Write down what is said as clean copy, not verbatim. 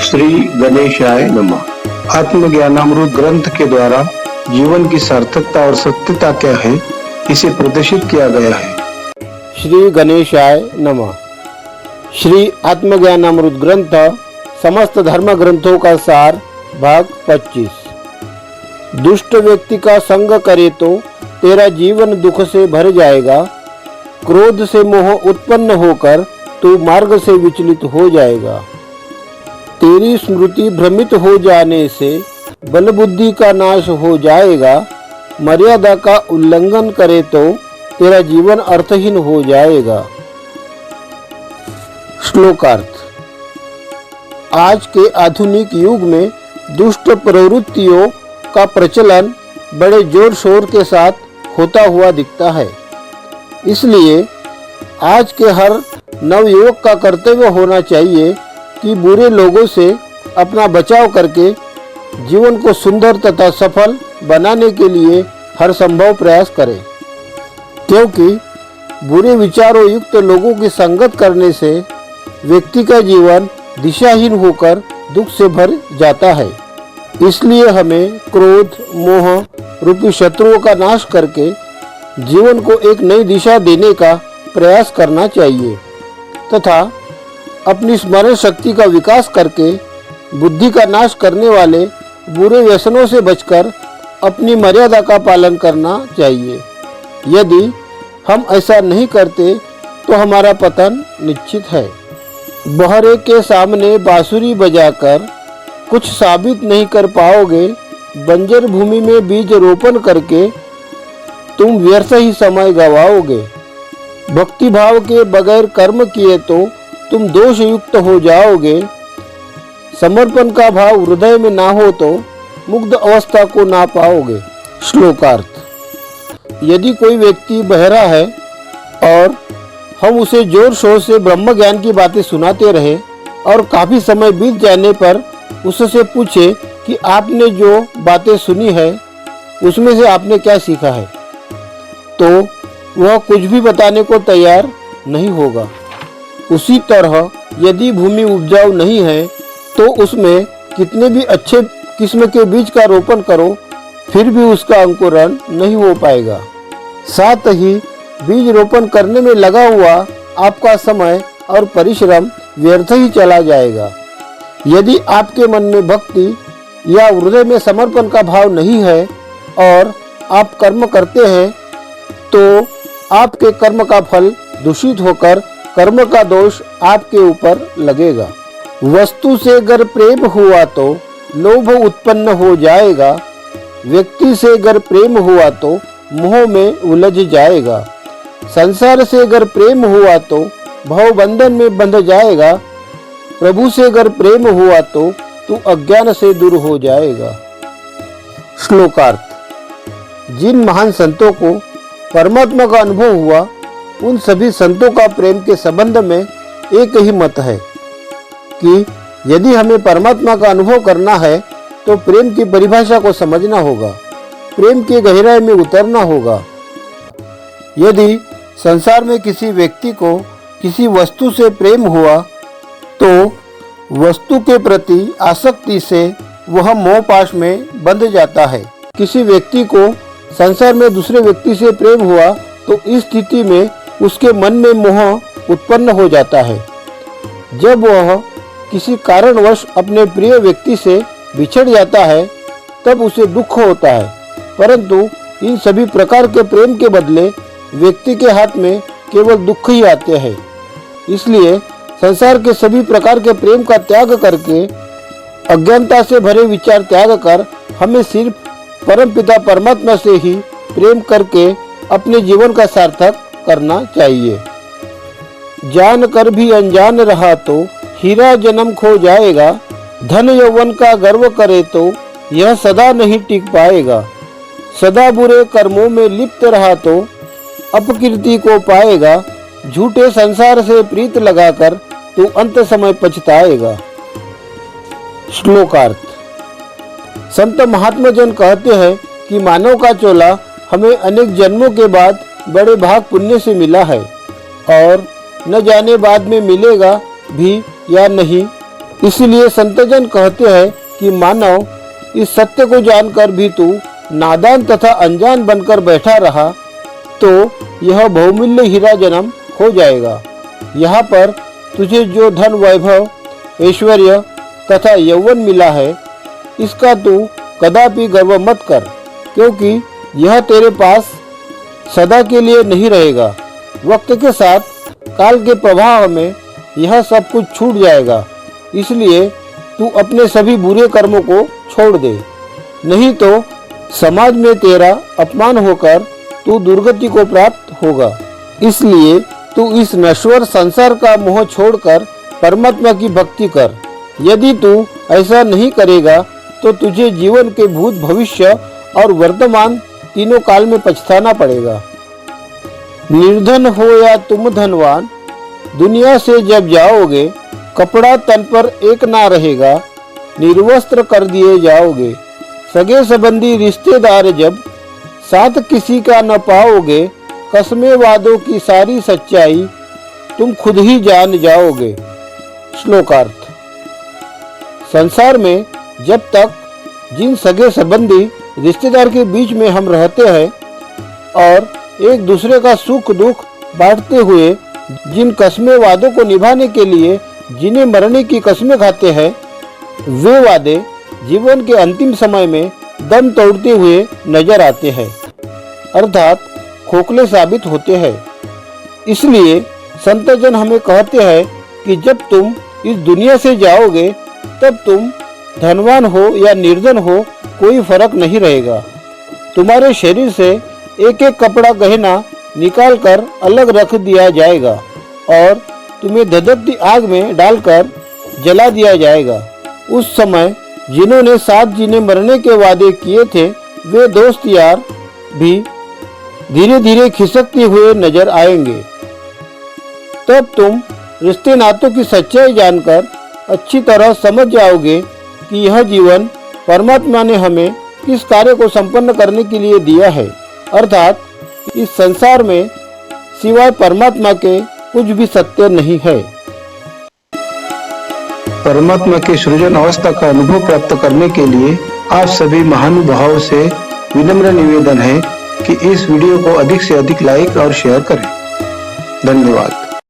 श्री गणेशाय नमः। आत्मज्ञानामृत ग्रंथ के द्वारा जीवन की सार्थकता और सत्यता क्या है, इसे प्रदर्शित किया गया है। श्री गणेशाय नमः। श्री आत्मज्ञानामृत ग्रंथ समस्त धर्म ग्रंथों का सार, भाग 25। दुष्ट व्यक्ति का संग करे तो तेरा जीवन दुख से भर जाएगा। क्रोध से मोह उत्पन्न होकर तू मार्ग से विचलित हो जाएगा। तेरी स्मृति भ्रमित हो जाने से बल बुद्धि का नाश हो जाएगा। मर्यादा का उल्लंघन करे तो तेरा जीवन अर्थहीन हो जाएगा। श्लोकार्थ। आज के आधुनिक युग में दुष्ट प्रवृत्तियों का प्रचलन बड़े जोर शोर के साथ होता हुआ दिखता है। इसलिए आज के हर नवयुवक का कर्तव्य होना चाहिए कि बुरे लोगों से अपना बचाव करके जीवन को सुंदर तथा सफल बनाने के लिए हर संभव प्रयास करें, क्योंकि बुरे विचारों युक्त लोगों की संगत करने से व्यक्ति का जीवन दिशाहीन होकर दुख से भर जाता है। इसलिए हमें क्रोध मोह रूपी शत्रुओं का नाश करके जीवन को एक नई दिशा देने का प्रयास करना चाहिए तथा अपनी स्मरण शक्ति का विकास करके बुद्धि का नाश करने वाले बुरे व्यसनों से बचकर अपनी मर्यादा का पालन करना चाहिए। यदि हम ऐसा नहीं करते तो हमारा पतन निश्चित है। बहरे के सामने बांसुरी बजाकर कुछ साबित नहीं कर पाओगे। बंजर भूमि में बीज रोपण करके तुम व्यर्थ ही समय गवाओगे। भक्ति भाव के बगैर कर्म किए तो तुम दोष युक्त हो जाओगे। समर्पण का भाव हृदय में ना हो तो मुग्ध अवस्था को ना पाओगे। श्लोकार्थ। यदि कोई व्यक्ति बहरा है और हम उसे जोर शोर से ब्रह्म ज्ञान की बातें सुनाते रहे और काफी समय बीत जाने पर उससे पूछे कि आपने जो बातें सुनी है उसमें से आपने क्या सीखा है, तो वह कुछ भी बताने को तैयार नहीं होगा। उसी तरह यदि भूमि उपजाऊ नहीं है तो उसमें कितने भी अच्छे किस्म के बीज का रोपण करो फिर भी उसका अंकुरण नहीं हो पाएगा। साथ ही बीज रोपण करने में लगा हुआ आपका समय और परिश्रम व्यर्थ ही चला जाएगा। यदि आपके मन में भक्ति या हृदय में समर्पण का भाव नहीं है और आप कर्म करते हैं तो आपके कर्म का फल दूषित होकर कर्म का दोष आपके ऊपर लगेगा। वस्तु से अगर प्रेम हुआ तो लोभ उत्पन्न हो जाएगा। व्यक्ति से अगर प्रेम हुआ तो मोह में उलझ जाएगा। संसार से अगर प्रेम हुआ तो भव बंधन में बंध जाएगा। प्रभु से अगर प्रेम हुआ तो तू अज्ञान से दूर हो जाएगा। श्लोकार्थ। जिन महान संतों को परमात्मा का अनुभव हुआ उन सभी संतों का प्रेम के संबंध में एक ही मत है कि यदि हमें परमात्मा का अनुभव करना है तो प्रेम की परिभाषा को समझना होगा, प्रेम की गहराई में उतरना होगा। यदि संसार में किसी व्यक्ति को किसी वस्तु से प्रेम हुआ तो वस्तु के प्रति आसक्ति से वह मोह पाश में बंध जाता है। किसी व्यक्ति को संसार में दूसरे व्यक्ति से प्रेम हुआ तो इस स्थिति में उसके मन में मोह उत्पन्न हो जाता है। जब वह किसी कारणवश अपने प्रिय व्यक्ति से बिछड़ जाता है तब उसे दुख होता है, परंतु इन सभी प्रकार के प्रेम के बदले व्यक्ति के हाथ में केवल दुख ही आते हैं। इसलिए संसार के सभी प्रकार के प्रेम का त्याग करके अज्ञानता से भरे विचार त्याग कर हमें सिर्फ परमपिता परमात्मा से ही प्रेम करके अपने जीवन का सार्थक करना चाहिए। जान कर भी अनजान रहा तो हीरा जन्म खो जाएगा। धन यौवन का गर्व करे तो यह सदा नहीं टिक पाएगा। सदा बुरे कर्मों में लिप्त रहा तो अपकीर्ति को पाएगा। झूठे संसार से प्रीत लगाकर तू अंत समय पछताएगा। श्लोकार्थ। संत महात्मा जन कहते हैं कि मानव का चोला हमें अनेक जन्मों के बाद बड़े भाग पुण्य से मिला है और न जाने बाद में मिलेगा भी या नहीं, इसलिए संतजन कहते हैं कि मानव, इस सत्य को जानकर भी तू नादान तथा अनजान बनकर बैठा रहा तो यह बहुमूल्य हीरा जन्म हो जाएगा। यहाँ पर तुझे जो धन, वैभव, ऐश्वर्य तथा यौवन मिला है, इसका तू कदापि गर्व मत कर, क्योंकि यह तेरे पास सदा के लिए नहीं रहेगा। वक्त के साथ, काल के प्रभाव में यह सब कुछ छूट जाएगा। इसलिए तू अपने सभी बुरे कर्मों को छोड़ दे, नहीं तो समाज में तेरा अपमान होकर तू दुर्गति को प्राप्त होगा। इसलिए तू इस नश्वर संसार का मोह छोड़कर परमात्मा की भक्ति कर। यदि तू ऐसा नहीं करेगा तो तुझे जीवन के भूत, भविष्य और वर्तमान तीनों काल में पछताना पड़ेगा। निर्धन हो या तुम धनवान, दुनिया से जब जाओगे, कपड़ा तन पर एक ना रहेगा, निर्वस्त्र कर दिए जाओगे। सगे संबंधी रिश्तेदार जब साथ किसी का न पाओगे, कसमें वादों की सारी सच्चाई तुम खुद ही जान जाओगे। श्लोकार्थ। संसार में जब तक जिन सगे संबंधी रिश्तेदार के बीच में हम रहते हैं और एक दूसरे का सुख दुख बांटते हुए जिन कसमें वादों को निभाने के लिए जिन्हें मरने की कसमें खाते हैं, वे वादे जीवन के अंतिम समय में दम तोड़ते हुए नजर आते हैं, अर्थात खोखले साबित होते हैं। इसलिए संतजन हमें कहते हैं कि जब तुम इस दुनिया से जाओगे, तब तुम धनवान हो या निर्धन हो, कोई फर्क नहीं रहेगा। तुम्हारे शरीर से एक एक कपड़ा, गहना निकालकर अलग रख दिया जाएगा और तुम्हें धधकती आग में डालकर जला दिया जाएगा। उस समय जिन्होंने साथ जीने मरने के वादे किए थे, वे दोस्त यार भी धीरे धीरे खिसकते हुए नजर आएंगे। तब तुम रिश्ते नातों की सच्चाई जानकर अच्छी तरह समझ जाओगे कि यह जीवन परमात्मा ने हमें किस कार्य को संपन्न करने के लिए दिया है, अर्थात इस संसार में सिवाय परमात्मा के कुछ भी सत्य नहीं है। परमात्मा की सृजन अवस्था का अनुभव प्राप्त करने के लिए आप सभी महानुभावों से विनम्र निवेदन है कि इस वीडियो को अधिक से अधिक लाइक और शेयर करें। धन्यवाद।